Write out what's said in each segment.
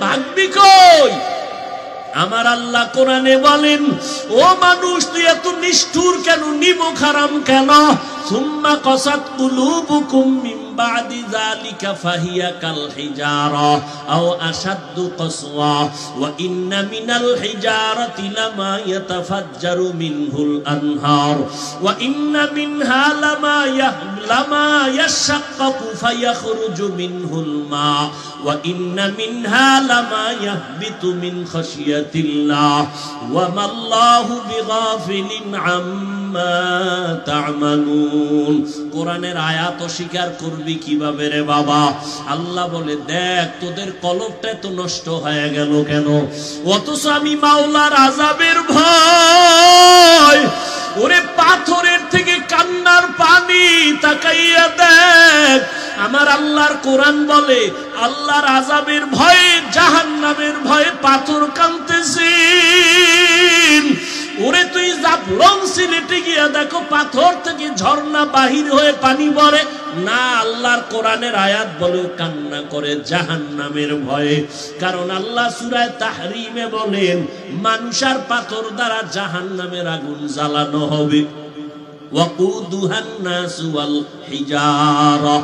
ভাগবি কই? আমার আল্লাহ কোরআনে বলেন, ও মানুষ তুই এত নিষ্ঠুর কেন, নিমক হারাম কেন? সুম্মা কাসাত কুলুবুকুম মিন বাদি যালিকা ফাহিয়া কাল হিজারা আও আশাদ্দু কাসওয়া ওয়া ইন্না মিনাল হিজারাতি লামা ইয়াতাফাজ্জারু মিনহুল আনহার ওয়া ইন্না মিনহা লামা ইয়াশাক্কাকু ফায়াখরুজু মিনহুল মা ওয়া ইন্না মিনহা লামা ইয়াহবিতু মিন খাশিয়াতিল্লাহ ওয়া মাল্লাহু বিগাফিলিন আম্মা তা'মালুন। কোরআনের আয়াত অস্বীকার করবি কিভাবে রে বাবা? আল্লাহ বলে, দেখ তোদের কলবটা তো নষ্ট হয়ে গেল কেন? অথচ আমি মাওলার আযাবের ভয়, ওরে পাথরের থেকে কান্নার পানি তাকাইয়া দেখ। আমার আল্লাহর কোরআন বলে, আল্লাহর আযাবের ভয়ে, জাহান্নামের ভয়ে পাথর কাঁদতেছে। ওরে তুই জাফলং সিলেটে গিয়া দেখো পাথর থেকে ঝর্ণা বাহির হয়ে পানি পড়ে না। আল্লাহর কোরআনের আয়াত বলে কান্না করে জাহান্নামের ভয়ে। কারণ আল্লাহ সূরা তাহরিমে বলেন, মানুষ আর পাথর দ্বারা জাহান্নামের আগুন জ্বালানো হবে। ওয়াকুদুহান নাসু ওয়াল হিজারা,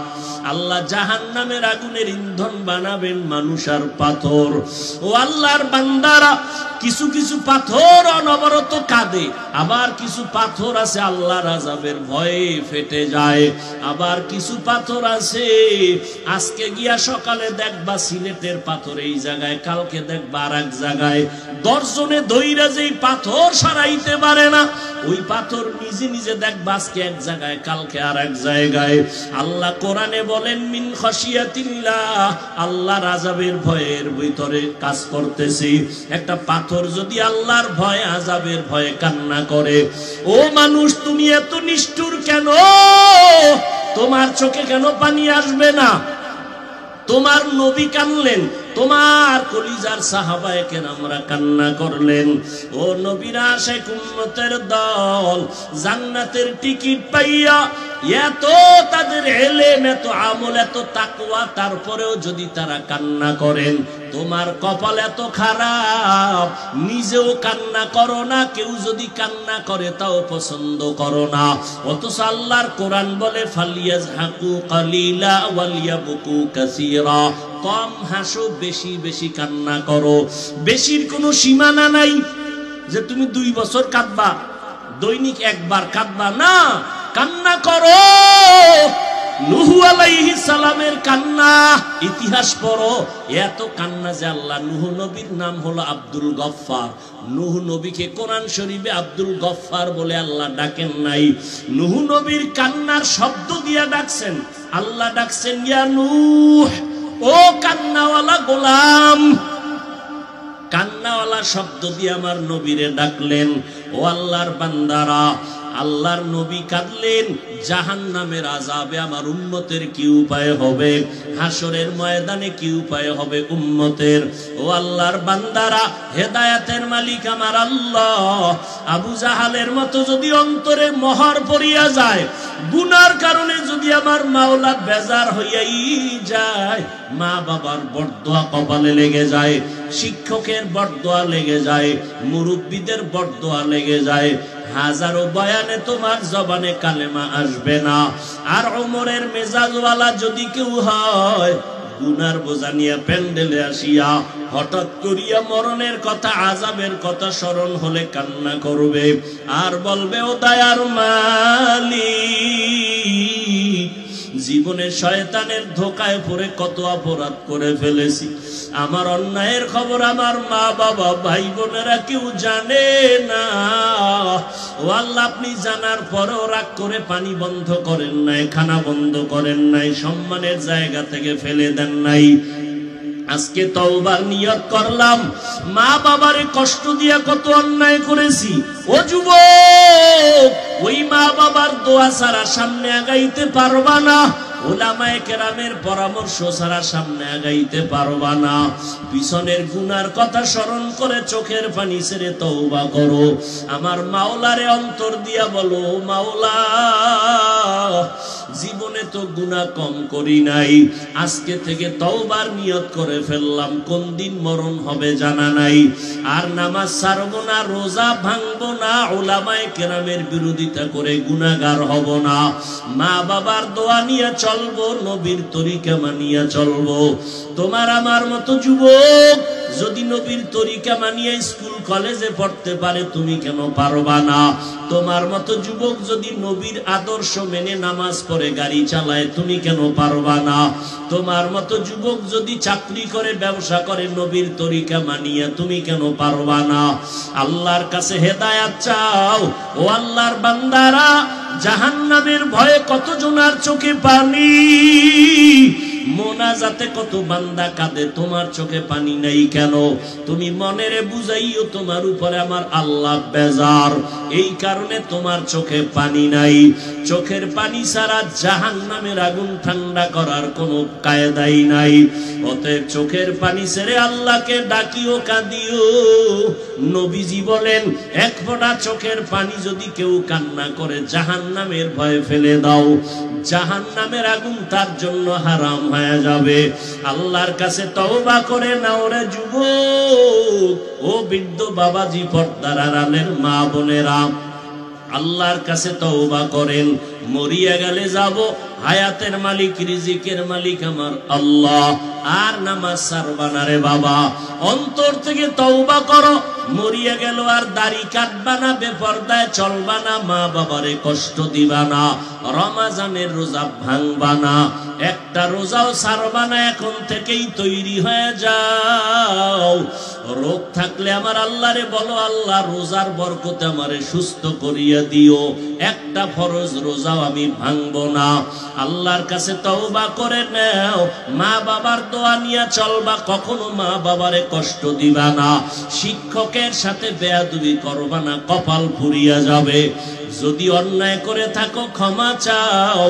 আল্লাহ জাহান্নামের আগুনের ইন্ধন বানাবেন মানুষ আর পাথর। ও আল্লাহর বান্দারা, কিছু কিছু পাথর অনবরত কাঁদে, আবার কিছু পাথর আছে আল্লাহর আযাবের ভয়ে ফেটে যায়। আবার কিছু পাথর আছে আজকে গিয়া সকালে দেখবা সিলেটের পাথর এই জায়গায়, কালকে দেখবা আর এক জায়গায়। 10 জনে ধইরা যেই পাথর সরাইতে পারে না, ওই পাথর নিজে নিজে দেখবা আজকে এক জায়গায়, কালকে আর এক জায়গায়। আল্লাহ কোরআনে বলেন, মিন খাশিয়াতিল্লাহ, আল্লাহর আযাবের ভয়ের ভিতরে কাজ করতেছি। একটা পাথর যদি আল্লাহর ভয়, আযাবের ভয়ে কান্না করে, ও মানুষ তুমি এত নিষ্ঠুর কেন? তোমার চোখে কেন পানি আসবে না? তোমার নবী কানলেন, তোমার কলিজার সাহাবায়ে কেরামরা কান্না করলেন। ও নবীরা আশিক উম্মতের দল, জান্নাতের টিকিট পাইয়া এত তাদের ইলম, এত আমল, এত তাকওয়া, তারপরেও যদি তারা কান্না করেন, তোমার কপাল এত খারাপ, নিজেও কান্না করো না, কেউ যদি কান্না করে তাও পছন্দ করো না। অথচ আল্লাহর কোরআন বলে, ফালিয়াজহাকু কালিলা ওয়ালিয়াবকু কাসীরা, কম হাসো, বেশি বেশি কান্না করো। বেশির কোনো সীমানা নাই যে তুমি 2 বছর কাঁদবা, দৈনিক একবার কাঁদবা না, কান্না করো। নূহ আলাইহিস সালামের কান্না, ইতিহাস পড়ো, এত কান্না যে আল্লাহ, নূহ নবীর নাম হলো আব্দুল গফফার। নূহ নবীকে কোরআন শরীফে আব্দুল গফফার বলে আল্লাহ ডাকেন নাই, নূহ নবীর কান্নার শব্দ দিয়া ডাকছেন। আল্লাহ ডাকছেন, ইয়া নূহ, ও কান্নাওয়ালা গোলাম। কান্নাওয়ালা শব্দ দিয়ে আমার নবীরে ডাকলেন। ও আল্লাহর বান্দারা, আল্লাহর নবী কাঁদলেন, জাহান্নামের আযাবে আমার উম্মতের কি উপায় হবে, হাসরের ময়দানে কি উপায় হবে উম্মতের। ও আল্লাহর বান্দারা, হেদায়েতের মালিক আমার আল্লাহ। আবু জাহালের মতো যদি অন্তরে মোহর পড়িয়া যায়, গুনার কারণে যদি আমার মাওলা বেজার হইয়াই যায়, মা বাবার বরদোয়া কপালে লেগে যায়, শিক্ষকের বরদোয়া লেগে যায়, মুরব্বীদের বরদোয়া লেগে যায়, হাজারো বয়ানে তোমার জবানে কালেমা আসবে না। আর ওমরের মেজাজওয়ালা যদি কেউ হয়, গুনার বোঝা নিয়ে প্যান্ডেলে আসিয়া হঠাৎ করিয়া মরণের কথা, আযাবের কথা স্মরণ হলে কান্না করবে আর বলবে, ও দয়ার মালিক, জীবনে শয়তানের ধোকায় পড়ে কত অপরাধ করে ফেলেছি। আমার অন্যায়ের খবর আমার মা বাবা ভাই বোনেরা কেউ জানে না। ও আল্লাহ, আপনি জানার পরেও রাগ করে পানি বন্ধ করেন নাই, খানা বন্ধ করেন নাই, সম্মানের জায়গা থেকে ফেলে দেন নাই। আজকে তওবার নিয়ত করলাম, মা বাবারে কষ্ট দিয়া কত অন্যায় করেছি। ও যুবক, ওই মা বাবার দোয়া ছাড়া সামনে আগাইতে পারবা না। উলামায়ে কেরামের পরামর্শ ছাড়া সামনে আগাইতে পারবা না। পিছনের গুনার কথা স্মরণ করে চোখের পানি ছেড়ে তওবা করো। আমার মাওলারে অন্তর দিয়া বলো, মাওলা জীবনে তো গুনাহ কম করি নাই, আজকে থেকে তওবার নিয়ত করে ফেললাম, কোন দিন মরণ হবে জানা নাই, আর নামাজ ছাড়বো না, রোজা ভাঙবো না, উলামায়ে কেরামের বিরোধিতা করে গুনাহগার হব না, মা বাবার দোয়া নিয়ে চলবো, নবীর তরিকা মানিয়া চলবো। তোমার আমার মতো যুবক যদি নবীর তরিকা মানিয়ে স্কুল কলেজে পড়তে পারে, তুমি কেন পারবা না? তোমার মতো যুবক যদি নবীর আদর্শ মেনে নামাজ পড়ে গাড়ি চালায়, তুমি কেন পারবা না? তোমার মতো যুবক যদি চাকরি করে, ব্যবসা করে, নবীর তরিকা মানিয়ে, তুমি কেন পারবা না? আল্লাহর কাছে হেদায়েত চাও। ও আল্লাহর বান্দারা, জাহান্নামের ভয়ে কত জনার চোখে পানি, মোনাজাতে কত বান্দা কাঁদে, তোমার চোখে পানি নাই কেন? তুমি মনেরে বুঝাইও তোমার উপরে আমার আল্লাহ বেজার, এই কারণে তোমার চোখে পানি নাই। চোখের পানি ছাড়া জাহান্নামের আগুন ঠান্ডা করার কোনো কায়দাই নাই। অতএব চোখের পানি ছেড়ে আল্লাহকে ডাকিও, কাঁদিও। নবীজি বলেন, এক ফোঁটা চোখের পানি যদি কেউ কান্না করে, জাহান্নামের ভয়ে ফেলে দাও, জাহান্নামের আগুন তার জন্য হারাম হয়ে যাবে। আল্লাহর কাছে তওবা করে নাও রে যুবক, ও বৃদ্ধ বাবাজি, পর্দার আড়ালের মা বোনেরা, আল্লাহর কাছে তওবা করেন। মরিয়া গেলে যাব, হায়াতের মালিক, রিজিকের মালিক আমার আল্লাহ, আর নামাজ ছাড়বা না রে বাবা। অন্তর থেকে তওবা করো। মরিয়া গেল আর দাড়ি কাটবা না, বেপরদায় চলবা না, মা বাবারে কষ্ট দিবা না, রমজানের রোজা ভাঙবা না, একটা রোজাও ছাড়বা না। এখন থেকেই তৈরি হয়ে যাও। রোগ থাকলে আমার আল্লাহরে বলো, আল্লাহ রোজার বরকতে আমারে সুস্থ করিয়া দিও, একটা ফরজ রোজাও আমি ভাঙবো না। আল্লাহর কাছে তওবা করে নাও। মা বাবার দোয়া নিয়ে চলবা, কখনো মা বাবারে কষ্ট দিবা না, শিক্ষকের সাথে বেয়াদবি করবা না, কপাল ফুরিয়া যাবে। যদি অন্যায় করে থাকো ক্ষমা চাও,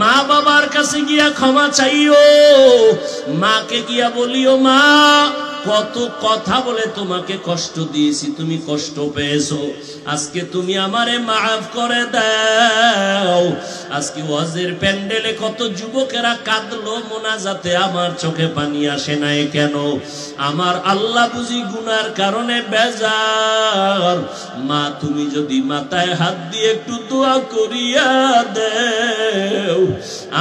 মা বাবার কাছে গিয়া ক্ষমা চাইও। মাকে গিয়া বলিও, মা কত কথা বলে তোমাকে কষ্ট দিয়েছি, তুমি কষ্ট পেয়েছো, আজকে তুমি আমারে মাফ করে দাও। আজকে ওয়াজের প্যান্ডেলে কত যুবকেরা কাঁদলো মোনাজাতে, আমার চোখে পানি আসে নাই কেন? আমার আল্লাহ বুঝি গুনার কারণে বেজার। মা তুমি যদি মাথায় হাত দিয়ে একটু দোয়া করিয়া দেও,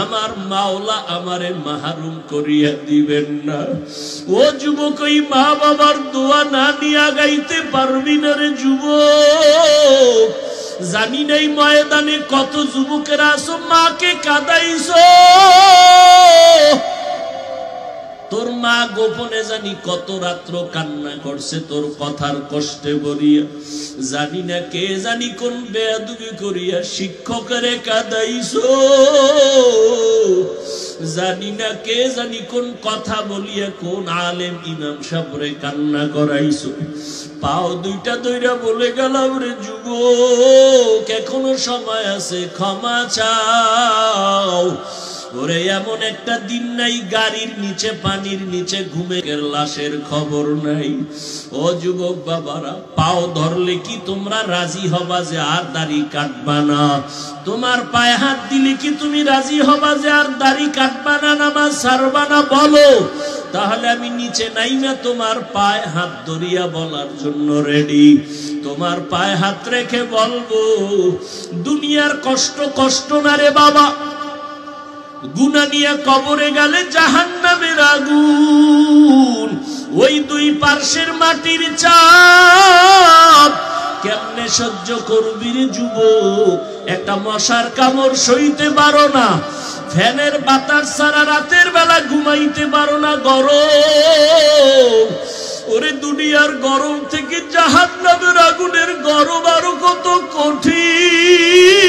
আমার মাওলা আমারে মাহরুম করিয়া দিবেন না। ও যুবক, ওই মা বাবার দোয়া না নিয়া গাইতে পারবি না রে যুবক। জানি নাই ময়দানে কত যুবকেরা আছো, মাকে কাঁদাইছো, তোর মা গোপনে জানি কত রাত্র কান্না করছে তোর কথার কষ্টে বলিয়া। জানি না কে জানি কোন বেয়াদবি করিয়া শিক্ষকেরে কাঁদাইছো, জানি না কে জানি কোন কথা বলিয়া কোন আলেম ইমাম সাহেবরে কান্না করাইছো। পাও দুইটা দইরা বলে গেলাম রে যুবক, এখনো সময় আছে, ক্ষমা চাও। ওরে এমন একটা দিন নাই গাড়ির নিচে, পানির নিচে ঘুমে লাশের খবর নাই। ও যুবক বাবারা, পাও ধরলে কি তোমরা রাজি হবা যে আর দাড়ি কাটবা না? তোমার পায়ে হাত দিলে কি তুমি রাজি হবা যে আর দাড়ি কাটবা না, নামাজ ছাড়বা না? বলো, তাহলে আমি নিচে নাইমা তোমার পায়ে হাত ধরিয়া বলার জন্য রেডি। তোমার পায়ে হাত রেখে বলবো, দুনিয়ার কষ্ট কষ্ট না রে বাবা, গুনাহ নিয়ে কবরে গেলে জাহান্নামের আগুন, ওই দুই পার্শ্বের মাটির চাপ কেমনে সহ্য করবি রে যুবক? একটা মশার কামড় সইতে পারো না, ফ্যানের বাতাস ছাড়া রাতের বেলা ঘুমাইতে পারো না, গরম। ওরে দুনিয়ার গরম থেকে জাহান্নামের আগুনের গরম আরো কত কঠিন।